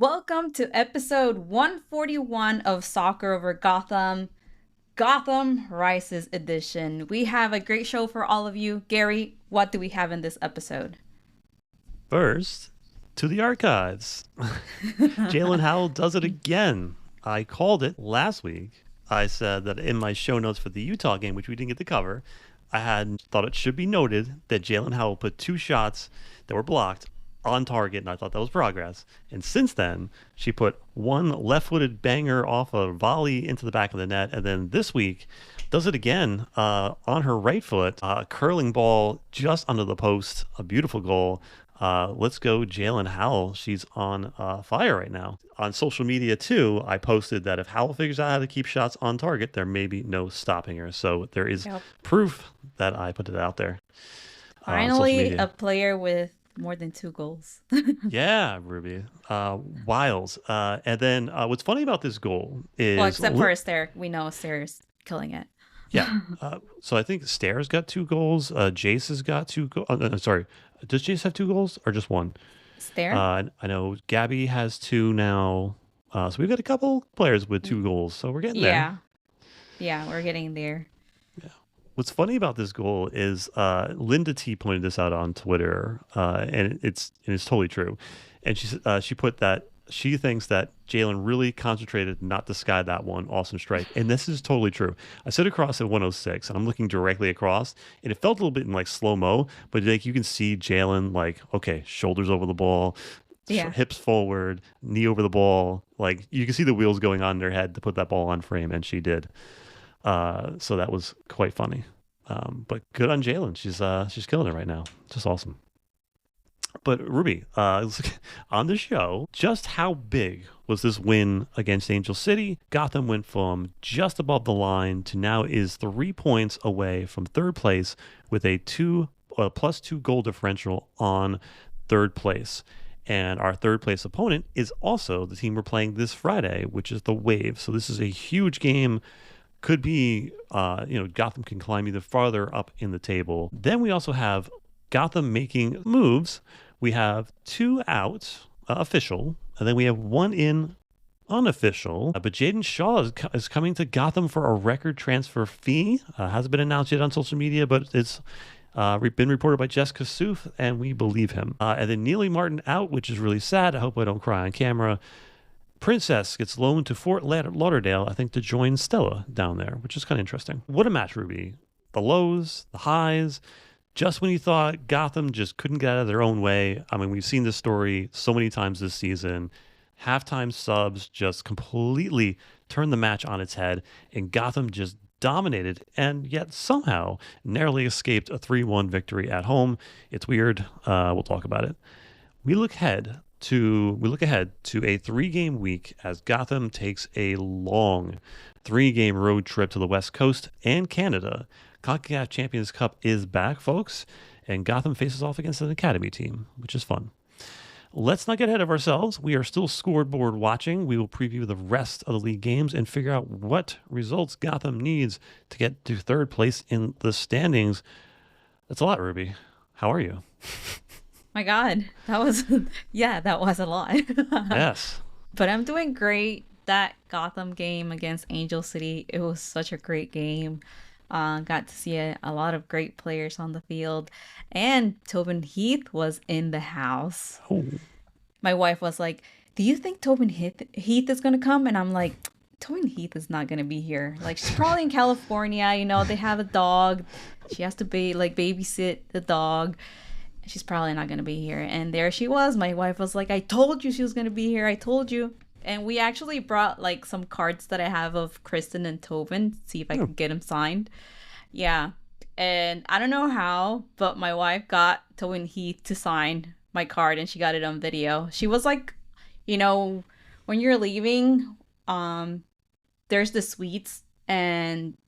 Welcome to episode 141 of Soccer Over Gotham, Gotham Rises edition. We have a great show for all of you. Gary, what do we have in this episode? First, to the archives. Jailen Howell does it again. I called it last week. I said that in my show notes for the Utah game, which we didn't get to cover, I had thought it should be noted that Jailen Howell put two shots that were blocked on target, and I thought that was progress. And since then, she put one left-footed banger off a volley into the back of the net, and then this week does it again on her right foot, a curling ball just under the post, a beautiful goal. Let's go Jailen Howell. She's on fire right now. On social media, too, I posted that if Howell figures out how to keep shots on target, there may be no stopping her. So there is proof that I put it out there. Finally, a player with more than 2 goals. Yeah, Ruby. Wiles. And then what's funny about this goal is... Well, except for Astaire. We know Astaire's killing it. Yeah. So I think Astair's got 2 goals. Jace has got 2 goals. Sorry. Does Jace have 2 goals or just 1? Astaire? I know Gabby has 2 now. So we've got a couple players with 2 goals. So we're getting there. Yeah, we're getting there. Yeah. What's funny about this goal is Linda T pointed this out on Twitter, and it's totally true. And she put that she thinks that Jailen really concentrated not to sky that one awesome strike, and this is totally true. I sit across at 106, and I'm looking directly across, and it felt a little bit in like slow mo, but like you can see Jailen like shoulders over the ball. Yeah. Hips forward, knee over the ball. Like you can see the wheels going on in her head to put that ball on frame, and she did. So that was quite funny. But good on Jailen. She's killing it right now. Just awesome. But Ruby, on the show, just how big was this win against Angel City? Gotham went from just above the line to now is 3 points away from third place with a +2 goal differential on third place. And our third place opponent is also the team we're playing this Friday, which is the Wave. So this is a huge game. Could be, Gotham can climb even farther up in the table. Then we also have Gotham making moves. We have 2 out, official, and then we have 1 in, unofficial. But Jaedyn Shaw is coming to Gotham for a record transfer fee. Hasn't been announced yet on social media, but it's been reported by Jessica Soof, and we believe him. And then Nealy Martin out, which is really sad. I hope I don't cry on camera. Princess gets loaned to Fort Lauderdale, I think, to join Stella down there, which is kind of interesting. What a match, Ruby. The lows, the highs. Just when you thought Gotham just couldn't get out of their own way. I mean, we've seen this story so many times this season. Halftime subs just completely turned the match on its head, and Gotham just dominated and yet somehow narrowly escaped a 3-1 victory at home. It's weird. We'll talk about it. We look ahead to a 3-game week as Gotham takes a long 3-game road trip to the West Coast and Canada. CONCACAF Champions Cup is back, folks, and Gotham faces off against an academy team, which is fun. Let's not get ahead of ourselves. We are still scoreboard watching. We will preview the rest of the league games and figure out what results Gotham needs to get to third place in the standings. That's a lot, Ruby. How are you? My God, that was a lot. Yes. But I'm doing great. That Gotham game against Angel City, it was such a great game. Got to see a lot of great players on the field. And Tobin Heath was in the house. Oh. My wife was like, do you think Tobin Heath is going to come? And I'm like, Tobin Heath is not going to be here. Like, she's probably in California. They have a dog. She has to babysit the dog. She's probably not going to be here. And there she was. My wife was like, I told you she was going to be here. I told you. And we actually brought some cards that I have of Kristen and Tobin, see if I could get them signed. Yeah. And I don't know how, but my wife got Tobin Heath to sign my card, and she got it on video. She was like, when you're leaving, there's the suites, and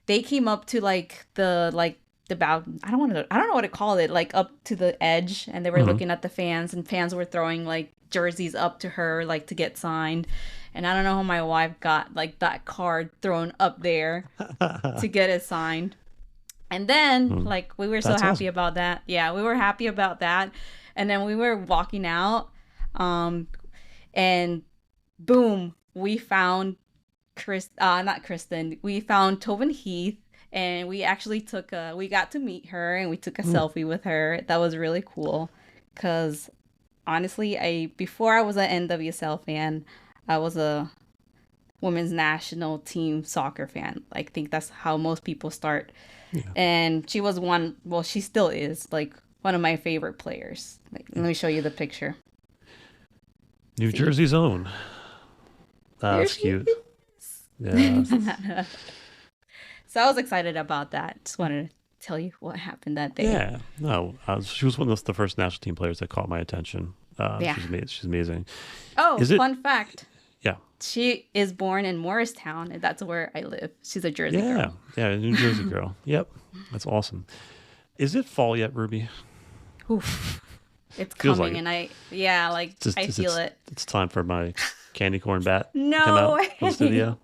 they came up to about, I don't know what to call it, up to the edge, and they were looking at the fans, and fans were throwing jerseys up to her to get signed. And I don't know how my wife got that card thrown up there to get it signed. And then we were so happy about that. Yeah, we were happy about that. And then we were walking out. And boom, we found not Kristen. We found Tobin Heath, and we actually we got to meet her, and we took a selfie with her. That was really cool, because honestly, before I was an NWSL fan, I was a women's national team soccer fan. I think that's how most people start. Yeah. And she was she still is, like, one of my favorite players. Like, let me show you the picture. New Jersey's own. That's cute. Yeah. So I was excited about that. Just wanted to tell you what happened that day. Yeah. No, she was one of the first national team players that caught my attention. Yeah. She's amazing. Oh, fun fact. Yeah. She is born in Morristown, and that's where I live. She's a Jersey girl. Yeah, New Jersey girl. Yep. That's awesome. Is it fall yet, Ruby? Oof. It's coming, and I feel it. It's time for my candy corn bat no to come out way. from the studio.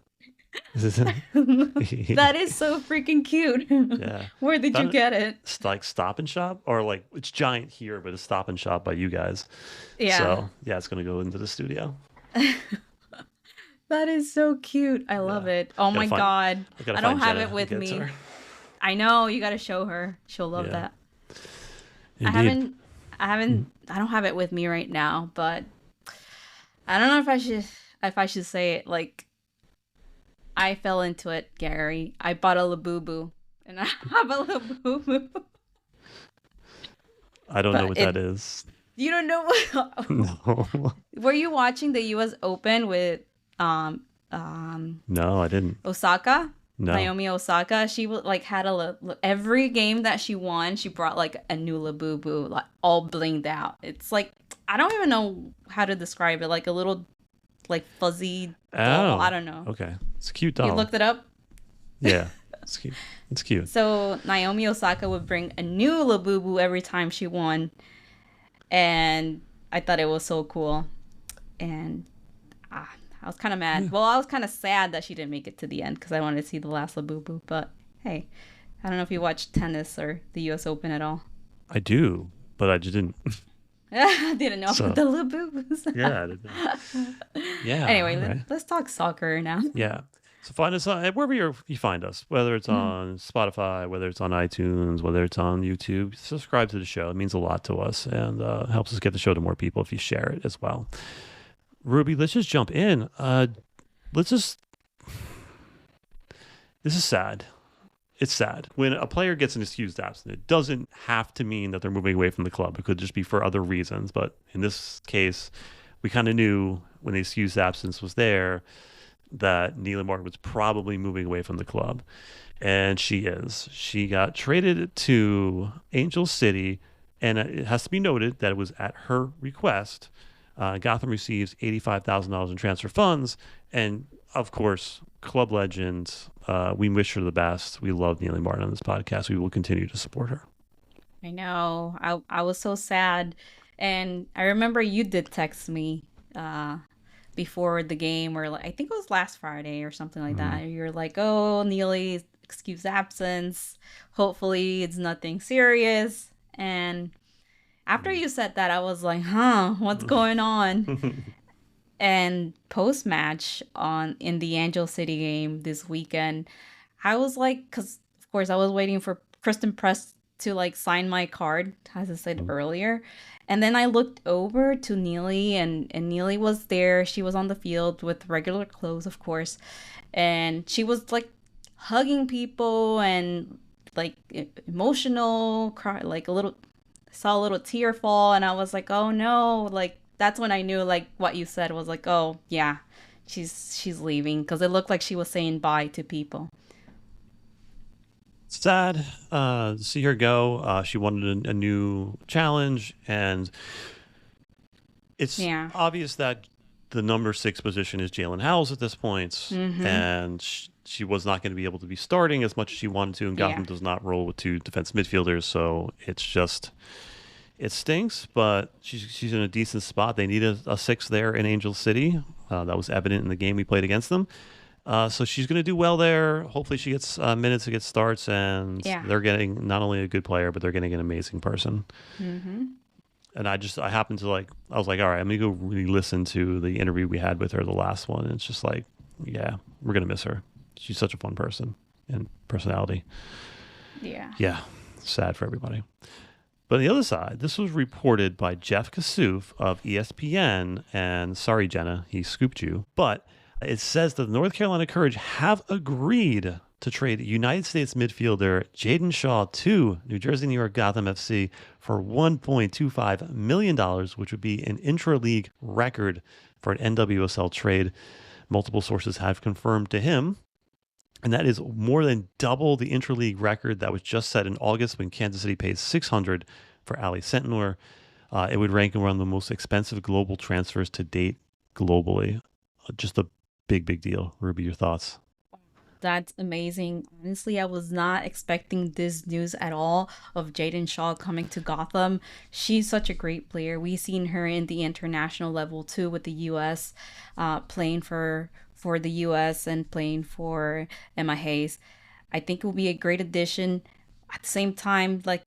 That is so freaking cute. Yeah. Where did you get it? It's like Stop and Shop, or like it's giant here, but it's Stop and Shop by you guys. Yeah. So yeah, it's gonna go into the studio. That is so cute. I love it. Oh my God. I don't have it with me. I know, you gotta show her. She'll love that. Indeed. I don't have it with me right now, but I don't know if I should say it. Like, I fell into it, Gary. I bought a Labubu, and I have a Labubu. I don't know what that is. You don't know what? No. Were you watching the U.S. Open with No, I didn't. Osaka? No. Naomi Osaka. She had every game that she won, she brought like a new Labubu, like all blinged out. It's like, I don't even know how to describe it. Like a little, like, fuzzy doll. I don't know. Okay, it's a cute doll. You looked it up? Yeah, it's cute. It's cute. So Naomi Osaka would bring a new Labubu every time she won, and I thought it was so cool. And I was kind of mad. Well, I was kind of sad that she didn't make it to the end, because I wanted to see the last Labubu. But hey, I don't know if you watch tennis or the U.S. Open at all. I do, but I just didn't. I didn't know about the Labubus. Yeah, I didn't. Yeah. Anyway, let's talk soccer now. Yeah. So find us wherever you find us, whether it's on Spotify, whether it's on iTunes, whether it's on YouTube. Subscribe to the show. It means a lot to us, and helps us get the show to more people if you share it as well. Ruby, let's just jump in. This is sad. It's sad. When a player gets an excused absence, it doesn't have to mean that they're moving away from the club. It could just be for other reasons. But in this case, we kind of knew when the excused absence was there that Nealy Martin was probably moving away from the club. And she is. She got traded to Angel City, and it has to be noted that it was at her request. Gotham receives $85,000 in transfer funds, and of course, club legend. We wish her the best. We love Nealy Martin on this podcast. We will continue to support her. I know. I was so sad, and I remember you did text me before the game, or I think it was last Friday or something like that. You're like, "Oh, Nealy, excuse absence. Hopefully, it's nothing serious." And after you said that, I was like, what's going on? And post-match in the Angel City game this weekend, I was like, because of course I was waiting for Kristen Press to sign my card, as I said earlier. And then I looked over to Nealy, and Nealy was there. She was on the field with regular clothes, of course. And she was hugging people and emotional, cry, saw a little tear fall, and I was like, oh no, that's when I knew what you said was oh yeah, she's leaving, because it looked like she was saying bye to people. Sad to see her go. She wanted a new challenge, and it's obvious that the number 6 position is Jailen Howell's at this point, and she was not going to be able to be starting as much as she wanted to, and Gotham does not roll with 2 defense midfielders, so it stinks, but she's in a decent spot. They need a 6 there in Angel City. That was evident in the game we played against them. So she's going to do well there. Hopefully she gets minutes to get starts, and they're getting not only a good player, but they're getting an amazing person. And I happened to I was like, all right, I'm gonna go re-listen to the interview we had with her, the last one. And it's just like, yeah, we're gonna miss her. She's such a fun person and personality. Yeah. Yeah, sad for everybody. But on the other side, this was reported by Jeff Kassouf of ESPN, and sorry, Jenna, he scooped you. But it says that the North Carolina Courage have agreed to trade United States midfielder Jaedyn Shaw to New Jersey, New York, Gotham FC for $1.25 million, which would be an intra-league record for an NWSL trade. Multiple sources have confirmed to him. And that is more than double the intra-league record that was just set in August when Kansas City paid $600 for Ali Sentnor. It would rank among the most expensive global transfers to date globally. Just a big, big deal. Ruby, your thoughts? That's amazing. Honestly, I was not expecting this news at all of Jaedyn Shaw coming to Gotham. She's such a great player. We've seen her in the international level too with the U.S. Playing for the U.S. and playing for Emma Hayes. I think it will be a great addition. At the same time, like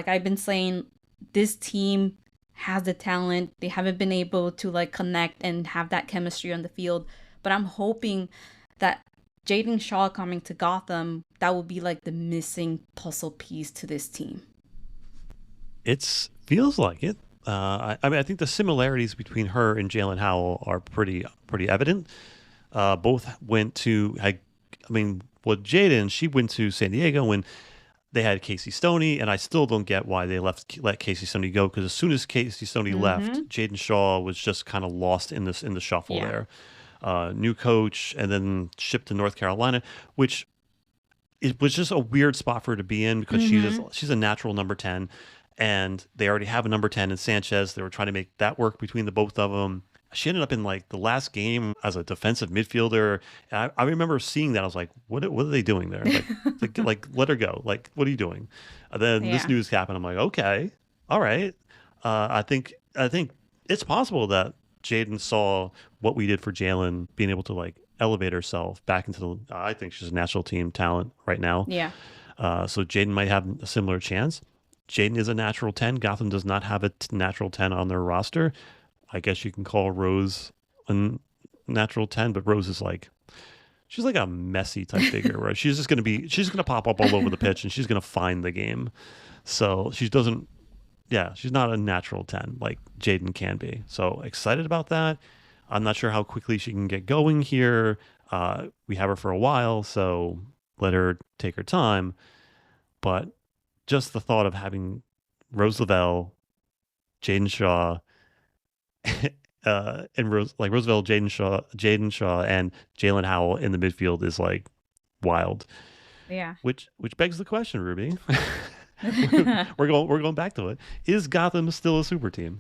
I've been saying, this team has the talent. They haven't been able to like connect and have that chemistry on the field. But I'm hoping that Jaedyn Shaw coming to Gotham, that will be like the missing puzzle piece to this team. It feels like it. I mean, I think the similarities between her and Jailen Howell are pretty evident. Both went to, Jaedyn, she went to San Diego when they had Casey Stoney, and I still don't get why they let Casey Stoney go, because as soon as Casey Stoney left, Jaedyn Shaw was just kind of lost in the shuffle there. New coach, and then shipped to North Carolina, which it was just a weird spot for her to be in because she's a natural number 10, and they already have a number 10 in Sanchez. They were trying to make that work between the both of them. She ended up in like the last game as a defensive midfielder. And I remember seeing that. I was like, what are they doing there? Like let her go. Like, what are you doing? And then this news happened. I'm like, okay, all right. I think it's possible that Jaedyn saw what we did for Jailen, being able to like elevate herself back into the. I think she's a national team talent right now. Yeah. So Jaedyn might have a similar chance. Jaedyn is a natural 10. Gotham does not have a natural 10 on their roster. I guess you can call Rose a natural 10, but Rose is like, she's like a messy type figure where she's going to pop up all over the pitch and she's going to find the game. So she's not a natural 10 like Jaedyn can be. So excited about that. I'm not sure how quickly she can get going here. We have her for a while, so let her take her time. But just the thought of having Rose Lavelle, Jaedyn Shaw, and Roosevelt, Jaedyn Shaw, and Jailen Howell in the midfield is like wild. Yeah. Which begs the question, Ruby. we're going back to it. Is Gotham still a super team?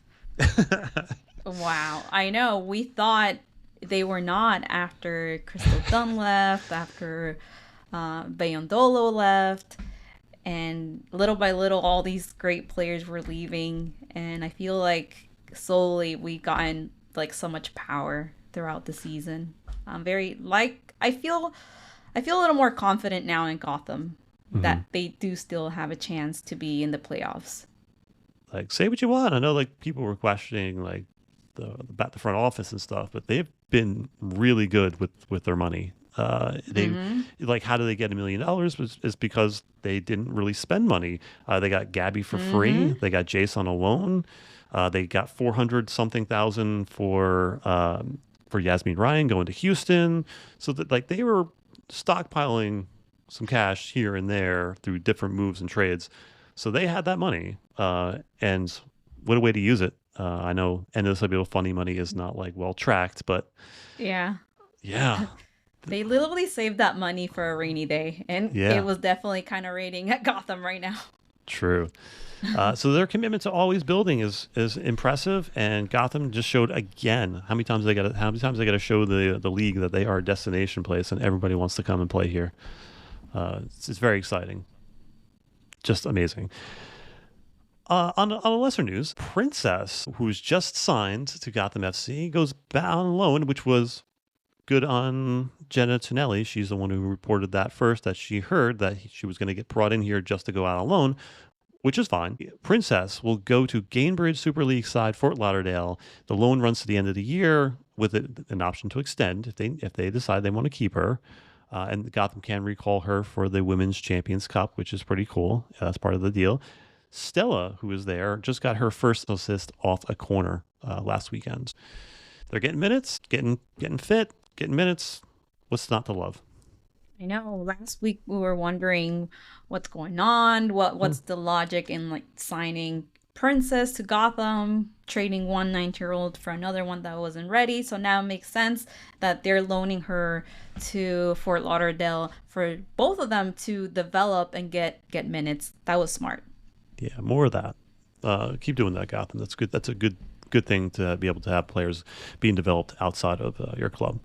Wow. I know. We thought they were not after Crystal Dunn left, after Bayondolo left, and little by little, all these great players were leaving, and I feel like slowly we gotten like so much power throughout the season. I feel a little more confident now in Gotham that they do still have a chance to be in the playoffs. Like, say what you want. I know like people were questioning like the front office and stuff, but they've been really good with their money. Like, how do they get $1 million? Is because they didn't really spend money. They got Gabby for free. They got Jace on a loan. They got 400 something thousand for Yasmin Ryan going to Houston. So that like they were stockpiling some cash here and there through different moves and trades. So they had that money, and what a way to use it. I know NWSL funny money is not like well tracked, but yeah. They literally saved that money for a rainy day, and it was definitely kind of raining at Gotham right now. True. So their commitment to always building is impressive, and Gotham just showed again how many times they got to show the league that they are a destination place and everybody wants to come and play here. It's very exciting, just amazing. On a lesser news, Princess, who's just signed to Gotham FC, goes back on loan, which was good on Jenna Tonelli. She's the one who reported that first, that she heard that she was going to get brought in here just to go out on loan. which is fine. Princess will go to Gainbridge Super League side Fort Lauderdale. The loan runs to the end of the year with an option to extend if they decide they want to keep her. And Gotham can recall her for the Women's Champions Cup, which is pretty cool. That's part of the deal. Stella, who is there, just got her first assist off a corner last weekend. They're getting minutes, getting fit, getting minutes. What's not to love? I know. Last week we were wondering what's going on. What's the logic in like signing Princess to Gotham, trading one 19-year-old for another one that wasn't ready. So now it makes sense that they're loaning her to Fort Lauderdale for both of them to develop and get minutes. That was smart. Yeah, more of that. Keep doing that, Gotham. That's good. That's a good thing to be able to have players being developed outside of your club.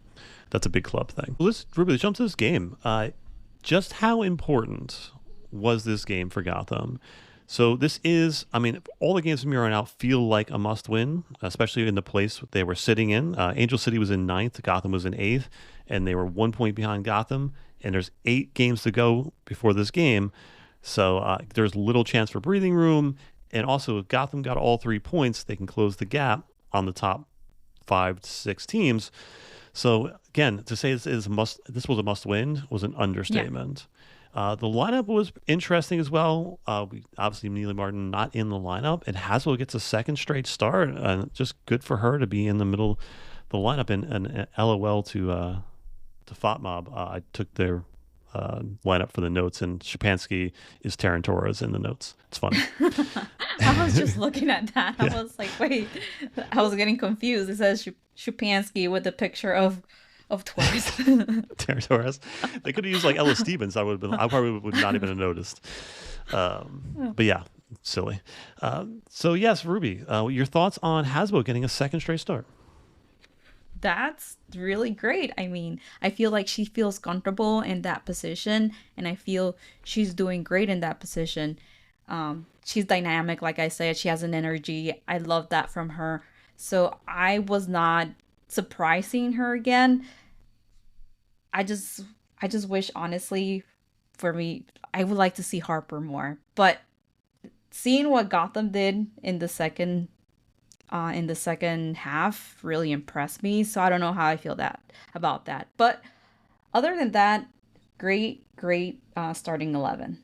That's a big club thing. Let's really jump to this game. Just how important was this game for Gotham? So this is, I mean, all the games from here on out feel like a must-win, especially in the place they were sitting in. Angel City was in 9th, Gotham was in 8th, and they were 1 point behind Gotham. And there's 8 games to go before this game. So there's little chance for breathing room. And also, if Gotham got all 3 points, they can close the gap on the top 5 to 6 teams. So again, to say this was a must-win was an understatement. Yeah. The lineup was interesting as well. Obviously, Nealy Martin not in the lineup, and Haswell gets a second straight start. Just good for her to be in the middle of the lineup. And LOL to FOTMob. I took their lineup for the notes, and Shapansky is Taryn Torres in the notes. It's funny. I was just looking at that. Yeah. I was like, wait, I was getting confused. It says Shapansky with a picture of Torres. Taryn Torres. They could have used like Ella Stevens. I probably would not even have noticed. But yeah, silly. So yes, Ruby, your thoughts on Hasbro getting a second straight start? That's really great. I mean, I feel like she feels comfortable in that position, and I feel she's doing great in that position. She's dynamic, like I said. She has an energy. I love that from her. So I was not surprised seeing her again. I just wish, honestly, for me, I would like to see Harper more. But seeing what Gotham did in the second half really impressed me. So I don't know how I feel about that. But other than that, great starting 11.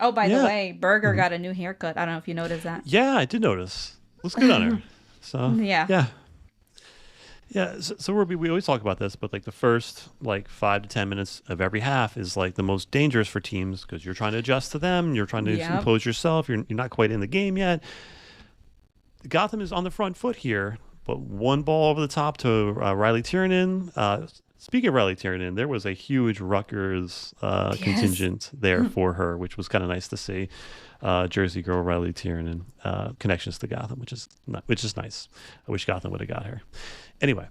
Oh, by the way, Berger got a new haircut. I don't know if you noticed that. Yeah, I did notice. Looks good on her. So yeah. So Ruby, we always talk about this, but like the first 5 to 10 minutes of every half is like the most dangerous for teams because you're trying to adjust to them. You're trying to impose yourself. You're not quite in the game yet. Gotham is on the front foot here, but one ball over the top to Riley Tiernan. Speaking of Riley Tiernan, there was a huge Rutgers contingent there for her, which was kind of nice to see. Jersey girl Riley Tiernan, connections to Gotham, which is nice. I wish Gotham would have got her. Anyway,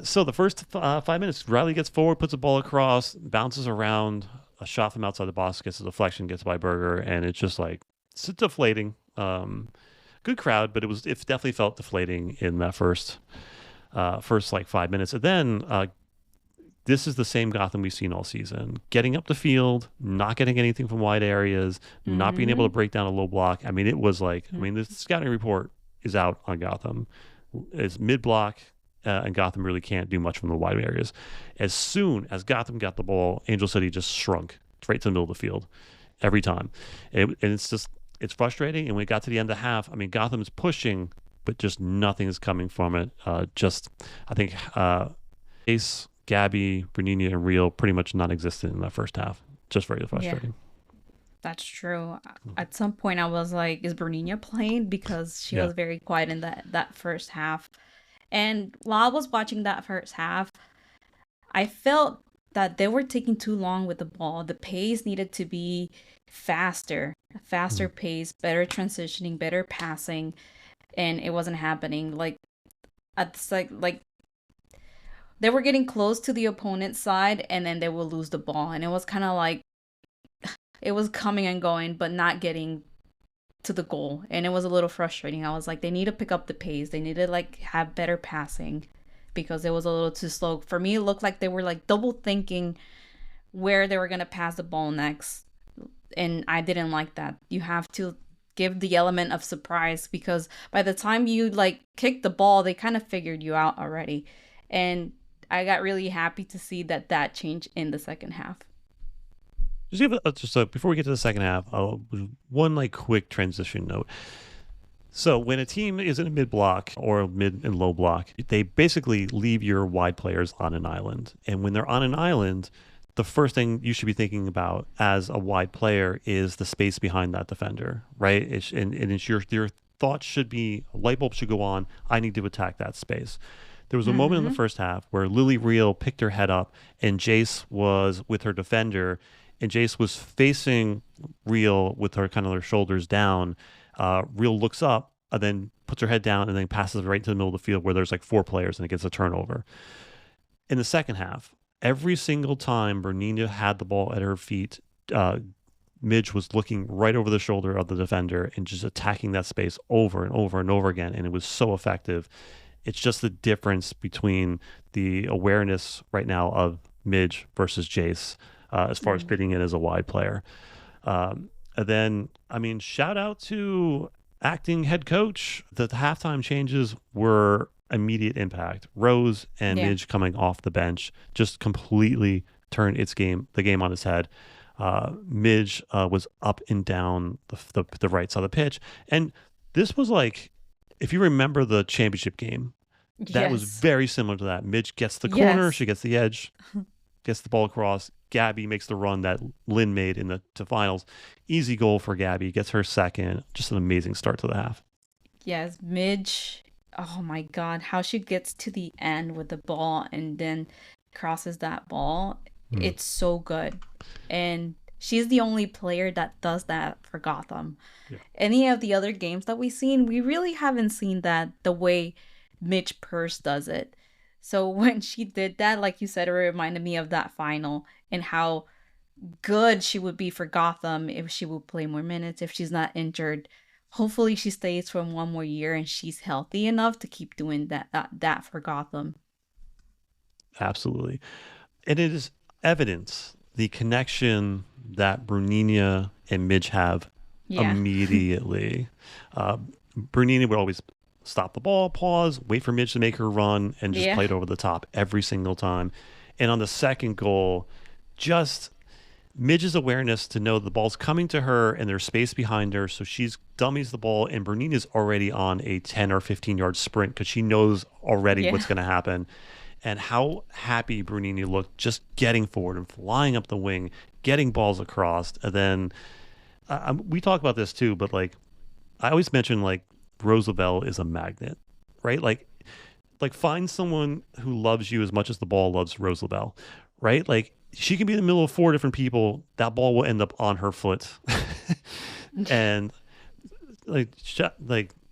so the first 5 minutes, Riley gets forward, puts the ball across, bounces around, a shot from outside the box, gets a deflection, gets by Berger, and it's just like it's deflating. Good crowd, but it definitely felt deflating in that first 5 minutes. And then this is the same Gotham we've seen all season. Getting up the field, not getting anything from wide areas, not being able to break down a low block. I mean, it was like, the scouting report is out on Gotham. It's mid-block, and Gotham really can't do much from the wide areas. As soon as Gotham got the ball, Angel City just shrunk right to the middle of the field every time. And it's frustrating. And when it got to the end of the half, Gotham is pushing, but just nothing is coming from it. I think Ace, Gabby, Bernini, and Real pretty much non-existent in that first half. Just very frustrating. Yeah, that's true. At some point, I was like, is Bernini playing? Because she was very quiet in that first half. And while I was watching that first half, I felt that they were taking too long with the ball. The pace needed to be faster pace, better transitioning, better passing, and it wasn't happening. They were getting close to the opponent's side, and then they will lose the ball, and it was kind of like it was coming and going, but not getting to the goal, and it was a little frustrating. I was like, they need to pick up the pace. They need to have better passing because it was a little too slow. For me, it looked like they were double thinking where they were gonna pass the ball next. And I didn't like that. You have to give the element of surprise, because by the time you like kick the ball, they kind of figured you out already. And I got really happy to see that that changed in the second half. Before we get to the second half, one like quick transition note. So when a team is in a mid block or mid and low block, they basically leave your wide players on an island. And when they're on an island, the first thing you should be thinking about as a wide player is the space behind that defender, right? Your thoughts should be, a light bulb should go on. I need to attack that space. There was a moment in the Mm-hmm. first half where Lily Reel picked her head up and Jace was with her defender, and Jace was facing Reel with her kind of her shoulders down. Reel looks up and then puts her head down and then passes right into the middle of the field where there's like four players and it gets a turnover. In the second half, every single time Bernina had the ball at her feet, Midge was looking right over the shoulder of the defender and just attacking that space over and over and over again. And it was so effective. It's just the difference between the awareness right now of Midge versus Jace as far as fitting in as a wide player. And then, I mean, shout out to acting head coach. The halftime changes were immediate impact. Rose and Yeah. Midge coming off the bench just completely turned the game on its head. Midge was up and down the right side of the pitch. And this was like, if you remember the championship game, that was Yes. very similar to that. Midge gets the corner, Yes. she gets the edge, gets the ball across. Gabby makes the run that Lynn made in the finals. Easy goal for Gabby, gets her second. Just an amazing start to the half. Yes. Midge. Oh my God. How she gets to the end with the ball and then crosses that ball. Hmm. It's so good. And she's the only player that does that for Gotham. Yeah. Any of the other games that we've seen, we really haven't seen that the way Mitch Purse does it. So when she did that, like you said, it reminded me of that final and how good she would be for Gotham if she would play more minutes, if she's not injured. Hopefully she stays for one more year and she's healthy enough to keep doing that for Gotham. Absolutely. And it is evidence the connection that Bruninia and Midge have Yeah. immediately. Uh, Bruninia would always stop the ball, pause, wait for Midge to make her run, and just Yeah. play it over the top every single time. And on the second goal, just Midge's awareness to know the ball's coming to her and there's space behind her. So she's dummies the ball, and Bernina's already on a 10 or 15-yard sprint because she knows already Yeah. what's going to happen. And how happy Bernini looked just getting forward and flying up the wing, getting balls across. And then we talk about this too, but like I always mention, like Rose Lavelle is a magnet, right? Like find someone who loves you as much as the ball loves Rose Lavelle, right? Like she can be in the middle of four different people. That ball will end up on her foot. And like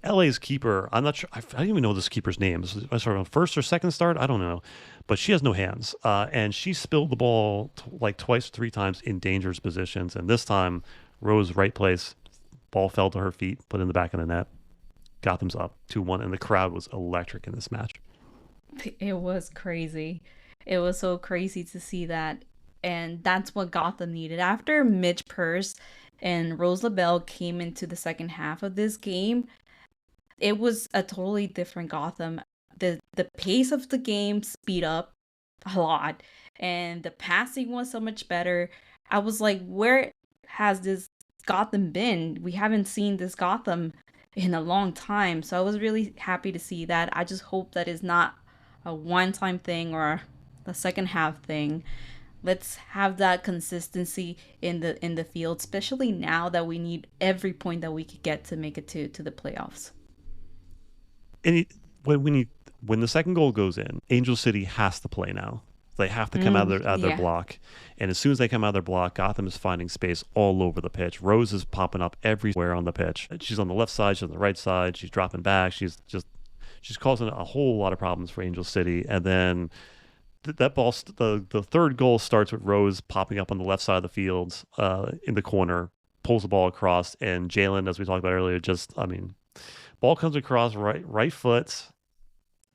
LA's keeper, I'm not sure. I don't even know this keeper's name. I sort of first or second start. I don't know, but she has no hands, and she spilled the ball like twice, three times in dangerous positions. And this time, Rose right place, ball fell to her feet, put in the back of the net. Gotham's up 2-1, and the crowd was electric in this match. It was crazy. It was so crazy to see that. And that's what Gotham needed. After Midge Purse and Rose LaBelle came into the second half of this game, it was a totally different Gotham. The pace of the game speed up a lot, and the passing was so much better. I was like, where has this Gotham been? We haven't seen this Gotham in a long time. So I was really happy to see that. I just hope that is not a one-time thing or a second half thing. Let's have that consistency in the field, especially now that we need every point that we could get to make it to the playoffs. And when the second goal goes in, Angel City has to play now. They have to come out of their Yeah. block, and as soon as they come out of their block, Gotham is finding space all over the pitch. Rose is popping up everywhere on the pitch. She's on the left side, she's on the right side, she's dropping back. She's causing a whole lot of problems for Angel City. And then that ball, the third goal starts with Rose popping up on the left side of the field in the corner, pulls the ball across, and Jailen, as we talked about earlier, ball comes across right foot,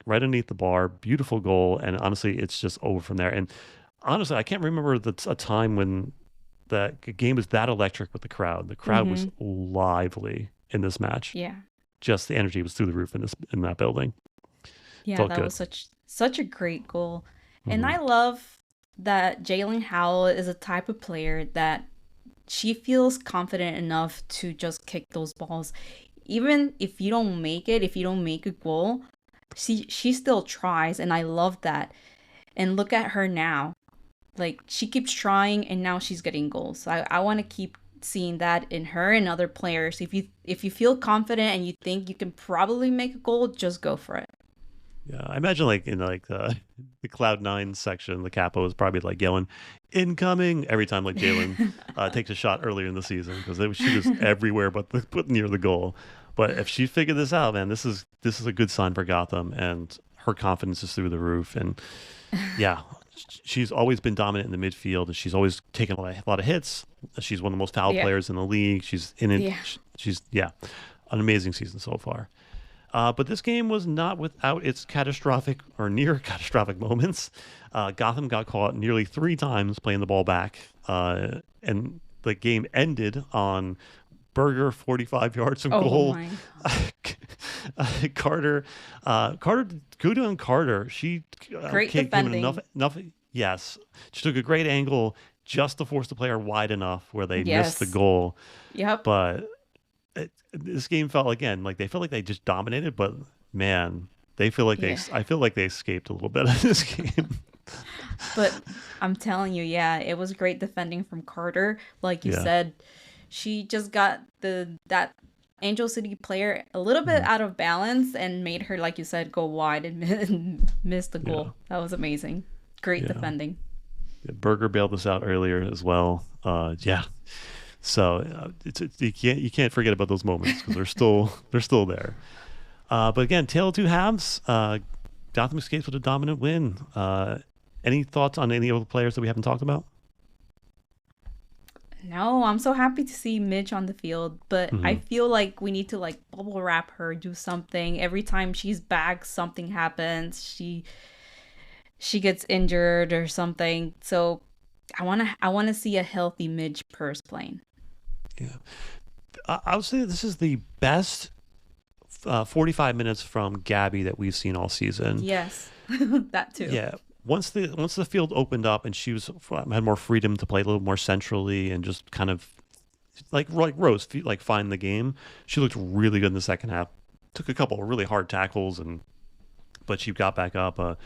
right underneath the bar. Beautiful goal. And honestly, it's just over from there. And honestly, I can't remember a time when the game was that electric with the crowd. The crowd was Mm-hmm. lively in this match. Yeah. Just the energy was through the roof in that building. Yeah, Felt that good. was such a great goal. And Hmm. I love that Jailen Howell is a type of player that she feels confident enough to just kick those balls. Even if you don't make it, if you don't make a goal, she still tries, and I love that. And look at her now. Like, she keeps trying, and now she's getting goals. So I want to keep seeing that in her and other players. If you feel confident and you think you can probably make a goal, just go for it. Yeah, I imagine like in like the Cloud9 section, the capo is probably like yelling "incoming" every time like Jailen takes a shot earlier in the season because she was everywhere but near the goal. But if she figured this out, man, this is a good sign for Gotham, and her confidence is through the roof. And yeah, she's always been dominant in the midfield, and she's always taken a lot of hits. She's one of the most foul Yeah. players in the league. She's in it. Yeah. She's yeah, an amazing season so far. But this game was not without its catastrophic or near catastrophic moments. Gotham got caught nearly 3 times playing the ball back, and the game ended on Berger 45 yards from Oh goal. my. Carter, kudos on Carter. She Great gave him defending. enough. Yes, she took a great angle just to force the player wide enough where they missed the Yes. goal. Yep. But this game felt again like they felt like they just dominated, but man, they feel like Yeah. I feel like they escaped a little bit of this game. But I'm telling you, yeah, it was great defending from Carter. Like you Yeah. said, she just got the that Angel City player a little bit Mhm. out of balance and made her, like you said, go wide and and miss the Yeah. goal. That was amazing. Great Yeah. defending. Berger bailed us out earlier as well. Yeah. So you can't forget about those moments because they're still there. But again, tale of two halves. Gotham escapes with a dominant win. Any thoughts on any of the players that we haven't talked about? No, I'm so happy to see Midge on the field, but I Hmm. feel like we need to like bubble wrap her, do something. Every time she's back, something happens. She gets injured or something. So I wanna see a healthy Midge purse playing. Yeah. I would say this is the best 45 minutes from Gabby that we've seen all season. Yes, that too. Yeah. Once the field opened up and she had more freedom to play a little more centrally and just kind of like Rose like find the game. She looked really good in the second half. Took a couple of really hard tackles but she got back up. I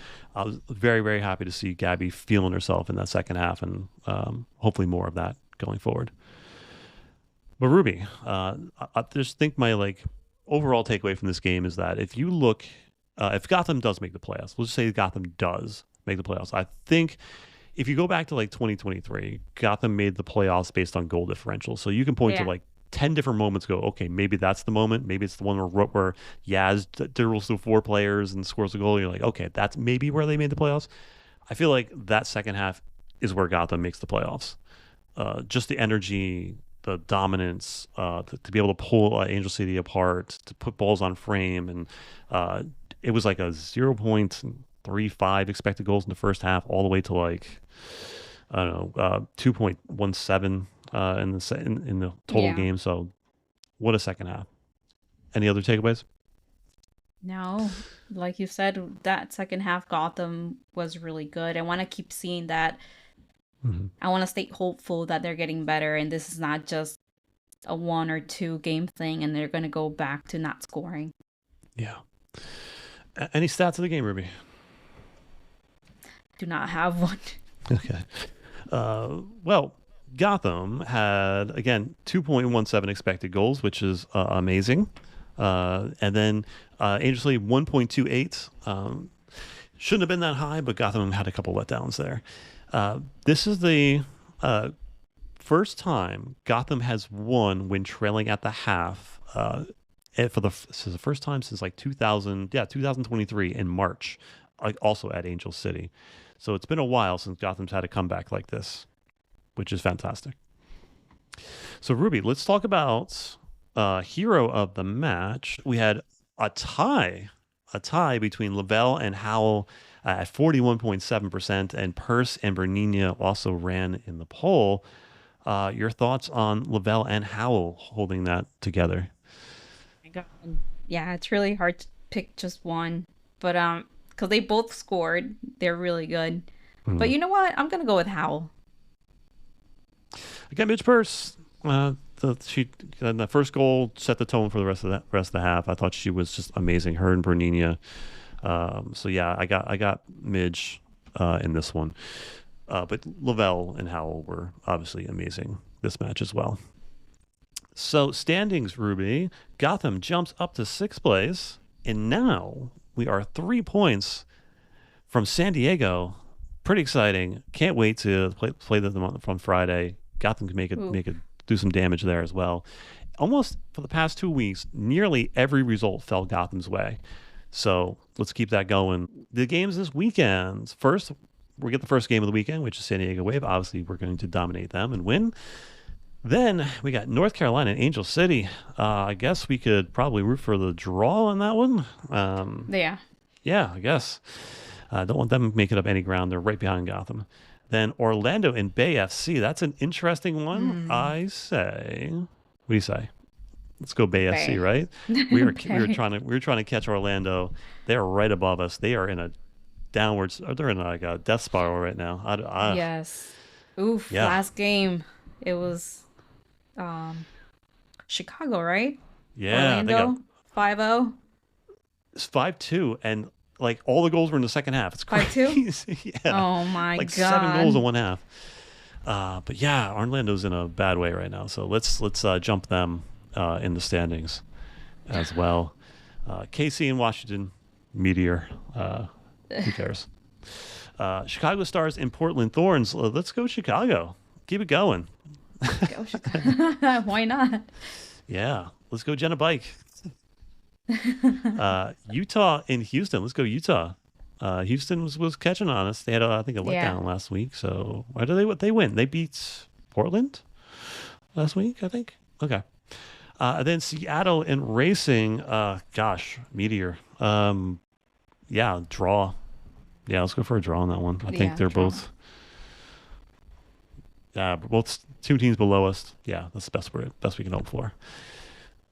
was very, very happy to see Gabby feeling herself in that second half, and hopefully more of that going forward. But Ruby, I just think my overall takeaway from this game is that if Gotham does make the playoffs, let's just say Gotham does make the playoffs. I think if you go back to 2023, Gotham made the playoffs based on goal differential. So you can point to Yeah. 10 different moments. Go, okay, maybe that's the moment. Maybe it's the one where Yaz dribbles through 4 players and scores a goal. You're like, okay, that's maybe where they made the playoffs. I feel like that second half is where Gotham makes the playoffs. Just the energy, the dominance, to be able to pull Angel City apart, to put balls on frame, and it was like a 0.35 expected goals in the first half, all the way to I don't know 2.17 in the total Yeah. game. So what a second half. Any other takeaways? No, like you said, that second half Gotham was really good. I want to keep seeing that. Mhm. I want to stay hopeful that they're getting better and this is not just a 1 or 2 game thing and they're going to go back to not scoring. Yeah. Any stats of the game, Ruby? Do not have one. Okay. Well, Gotham had, again, 2.17 expected goals, which is amazing. And then Angel City 1.28. Shouldn't have been that high, but Gotham had a couple letdowns there. This is the first time Gotham has won when trailing at the half. This is the first time since 2023 in March, also at Angel City. So it's been a while since Gotham's had a comeback like this, which is fantastic. So Ruby, let's talk about hero of the match. We had a tie between Lavelle and Howell at 41.7%, and Purse and Bernina also ran in the poll. Your thoughts on Lavelle and Howell holding that together? My God. Yeah, it's really hard to pick just one, but because they both scored, they're really good. But Hmm. you know what? I'm gonna go with Howell. I got Midge Purse. The first goal set the tone for the rest of the half. I thought she was just amazing. Her and Bernina. So yeah, I got Midge in this one. But Lavelle and Howell were obviously amazing this match as well. So standings, Ruby. Gotham jumps up to sixth place, and now we are 3 points from San Diego. Pretty exciting. Can't wait to play them on Friday. Gotham can Ooh. do some damage there as well. Almost for the past 2 weeks, nearly every result fell Gotham's way. So let's keep that going. The games this weekend. First, we get the first game of the weekend, which is San Diego Wave. Obviously, we're going to dominate them and win. Then we got North Carolina and Angel City. I guess we could probably root for the draw on that one. Yeah. Yeah, I guess. Don't want them making up any ground. They're right behind Gotham. Then Orlando and Bay FC. That's an interesting one. Hmm. I say, what do you say? Let's go Bay FC, Bay. right? Bay. We were trying to catch Orlando. They're right above us. They are in a downwards. They're in like a death spiral right now. Yes. Oof. Yeah, Last game, it was um Chicago, right? yeah. They got Orlando 5-0. it's 5-2, and like all the goals were in the second half. It's 5-2. crazy. Yeah, Oh my like 7 goals in God. one half. But yeah, Orlando's in a bad way right now. So let's jump them in the standings as well. KC and Washington Meteor. Who cares? Chicago Stars and Portland Thorns. Let's go Chicago. Keep it going. Go Chicago. Why not? Yeah, let's go Jenna Bike. Utah and Houston. Let's go Utah. Houston was catching on us. They had I think a Yeah. letdown last week. So why do they win? They beat Portland last week, I think. Okay. Then Seattle and Racing. Gosh, Meteor. Yeah, draw. Yeah, let's go for a draw on that one. I think Yeah. they're Draw. both. Yeah, both two teams below us. Yeah, that's the best we can hope for.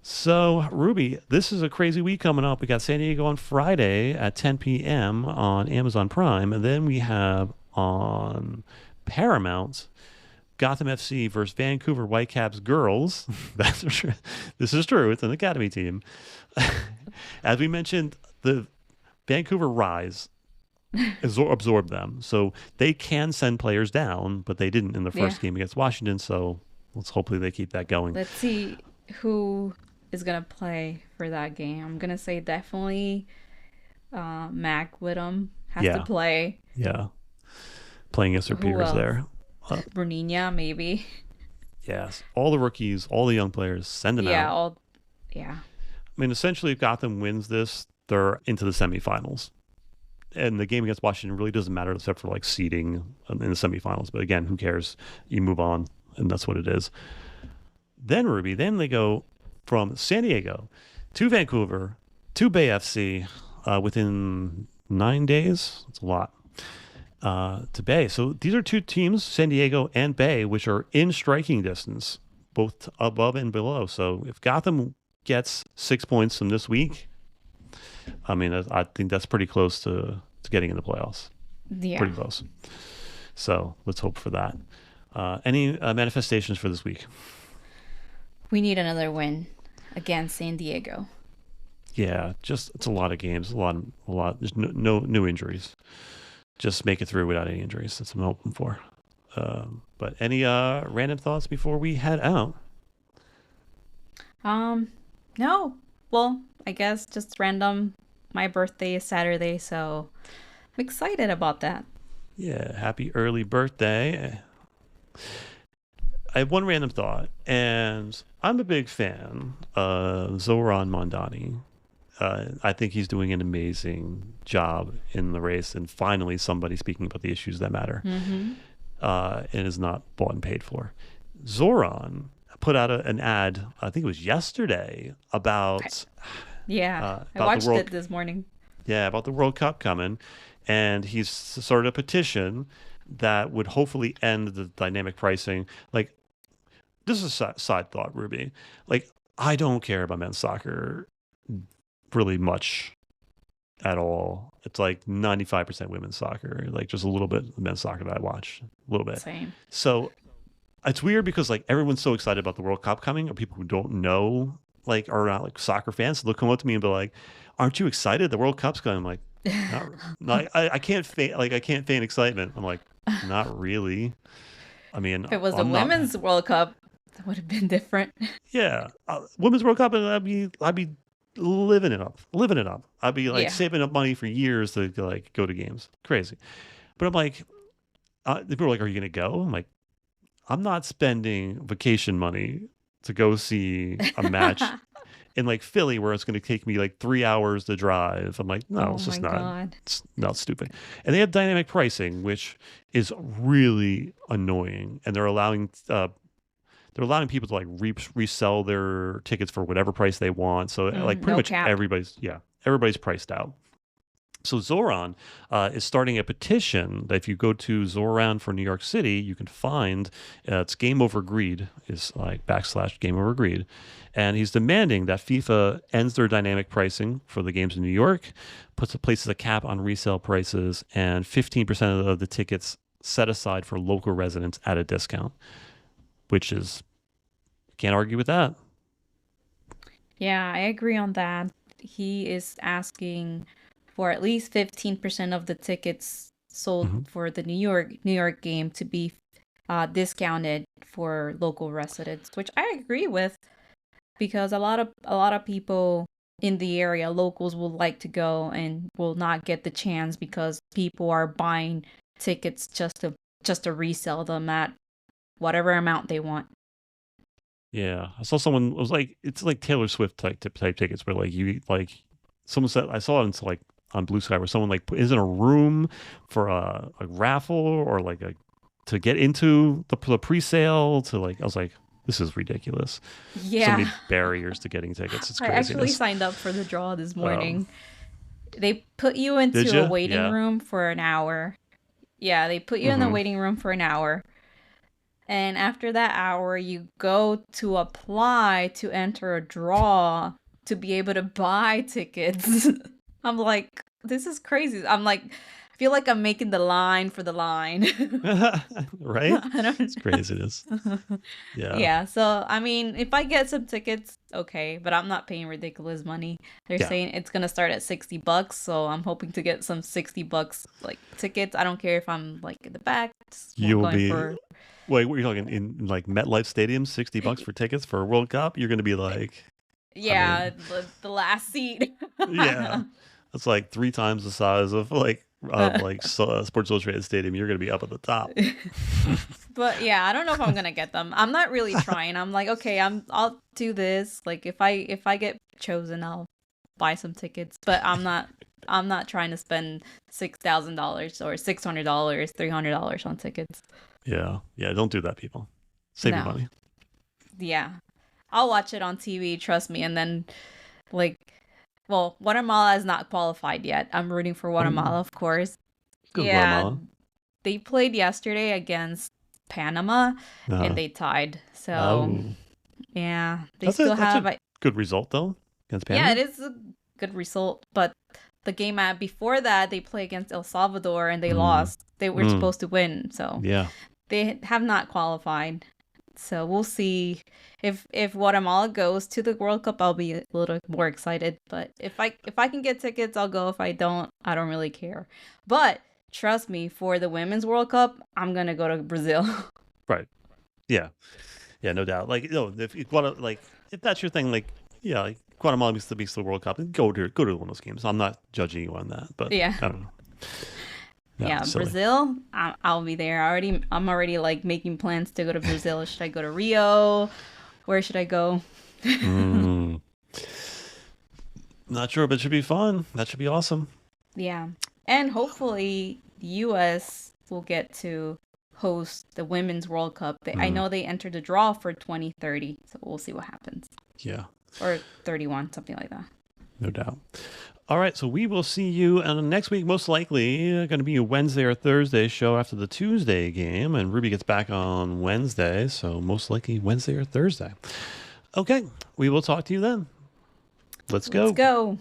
So, Ruby, this is a crazy week coming up. We got San Diego on Friday at 10 p.m. on Amazon Prime. And then we have on Paramount Gotham FC versus Vancouver Whitecaps girls. That's true. This is true. It's an academy team. As we mentioned, the Vancouver Rise absorbed them. So they can send players down, but they didn't in the Yeah. first game against Washington. So let's hopefully they keep that going. Let's see who is gonna play for that game. I'm gonna say definitely Mac Whittam has to Yeah. play. Yeah. Playing against their Who peers else? there. Brunina, maybe. Yes. All the rookies, all the young players, send them Yeah, out. all yeah. I mean, essentially, if Gotham wins this, they're into the semifinals. And the game against Washington really doesn't matter except for like seeding in the semifinals. But again, who cares? You move on, and that's what it is. Then, Ruby, then they go from San Diego to Vancouver to Bay FC within 9 days. It's a lot. To Bay. So these are two teams, San Diego and Bay, which are in striking distance, both above and below. So if Gotham gets 6 points from this week, I mean, I think that's pretty close to getting in the playoffs. Yeah. Pretty close. So let's hope for that. Any manifestations for this week? We need another win against San Diego. Yeah, just it's a lot of games, a lot. There's no injuries. Just make it through without any injuries. That's what I'm hoping for. But any random thoughts before we head out? No. Well, I guess just random. My birthday is Saturday, so I'm excited about that. Yeah, happy early birthday. I have one random thought, and I'm a big fan of Zoran Mondani. I think he's doing an amazing job in the race, and finally somebody speaking about the issues that matter, Mm-hmm. and is not bought and paid for. Zoran put out an ad, I think it was yesterday, Yeah, I about the watched World, it this morning. yeah, about the World Cup coming, and he's started a petition that would hopefully end the dynamic pricing. Like this is a side thought, Ruby. Like, I don't care about men's soccer really much at all. It's like 95% women's soccer, like just a little bit of men's soccer that I watch, a little bit. Same. So it's weird because like everyone's so excited about the World Cup coming, or people who don't know, like, are not like soccer fans. So they'll come up to me and be like, "Aren't you excited? The World Cup's coming." I'm like, not, I can't I can't feign excitement. I'm like, not really. I mean, If it was the I'm not. Women's World Cup, that would have been different. Yeah, Women's World Cup, and I'd be living it up, living it up. I'd be like Yeah. saving up money for years to like go to games. Crazy, but I'm like, people are like, "Are you gonna go?" I'm like, I'm not spending vacation money to go see a match in like Philly where it's going to take me like 3 hours to drive. I'm like, no, Oh it's my just not. God. It's not stupid. And they have dynamic pricing, which is really annoying. And they're allowing people to like resell their tickets for whatever price they want. So like pretty No much cap. everybody's priced out. So Zoran is starting a petition that if you go to Zoran for New York City, you can find it's Game Over Greed is like / Game Over Greed. And he's demanding that FIFA ends their dynamic pricing for the games in New York, places a cap on resale prices, and 15% of the tickets set aside for local residents at a discount, which is, can't argue with that. Yeah, I agree on that. He is asking for at least 15% of the tickets sold Hmm. for the New York game to be discounted for local residents, which I agree with because a lot of people in the area, locals, will like to go and will not get the chance because people are buying tickets just to resell them at whatever amount they want. Yeah, I saw someone, it was like, it's like Taylor Swift type tickets where like you like, someone said, I saw it in like on Blue Sky where someone like is in a room for a raffle or like a to get into the pre-sale to like, I was like, this is ridiculous. So Yeah, many barriers to getting tickets. It's I actually craziness. signed up for the draw this Um, morning. They put you did into a you? waiting Yeah. room for an hour. Yeah, they put you in the Mm-hmm. waiting room for an hour. And after that hour, you go to apply to enter a draw to be able to buy tickets. I'm like, this is crazy. I'm like, I feel like I'm making the line for the line. Right? I It's craziness. don't. Yeah. Yeah, so I mean, if I get some tickets, okay, but I'm not paying ridiculous money. They're Yeah. saying it's gonna start at $60, so I'm hoping to get some $60 like tickets. I don't care if I'm like in the back, just You'll going be, for wait, what are you talking in like MetLife Stadium, $60 for tickets for a World Cup? You're going to be like, I yeah, mean, the last seat. yeah, that's like 3 times the size of Sports Illustrated Stadium. You're going to be up at the top. But yeah, I don't know if I'm gonna get them. I'm not really trying. I'm like, okay, I'll do this. Like if I get chosen, I'll buy some tickets. But I'm not trying to spend $6,000 or $600, $300 on tickets. Yeah, yeah. Don't do that, people. Save your No. money. Yeah. I'll watch it on TV, trust me, and then like well, Guatemala is not qualified yet. I'm rooting for Oh, Guatemala, of course. good Yeah, Guatemala. they played yesterday against Panama and Uh, they tied. So, oh, yeah, they still that's have a good result though against yeah, Panama. it is a good result, but the game before that they play against El Salvador and they Mm, lost. They were mm, supposed to win, so yeah, they have not qualified. So we'll see if Guatemala goes to the World Cup. I'll be a little more excited. But if I can get tickets, I'll go. If I don't really care. But trust me, for the Women's World Cup, I'm gonna go to Brazil. right. Yeah, yeah, no doubt. Like, if you want to, like, if that's your thing, like, yeah, like Guatemala needs to be the World Cup, and go to one of those games. I'm not judging you on that, but Yeah. I don't know. Yeah, Yeah, silly. Brazil. I'll be there. I'm already like making plans to go to Brazil. Should I go to Rio? Where should I go? Mm, not sure, but it should be fun. That should be awesome. Yeah. And hopefully the US will get to host the Women's World Cup. I Mm, know they entered the draw for 2030, so we'll see what happens. yeah, Or 31, something like that. No doubt. All right, so we will see you next week, most likely going to be a Wednesday or Thursday show after the Tuesday game, and Ruby gets back on Wednesday, so most likely Wednesday or Thursday. Okay, we will talk to you then. Let's go. Let's go.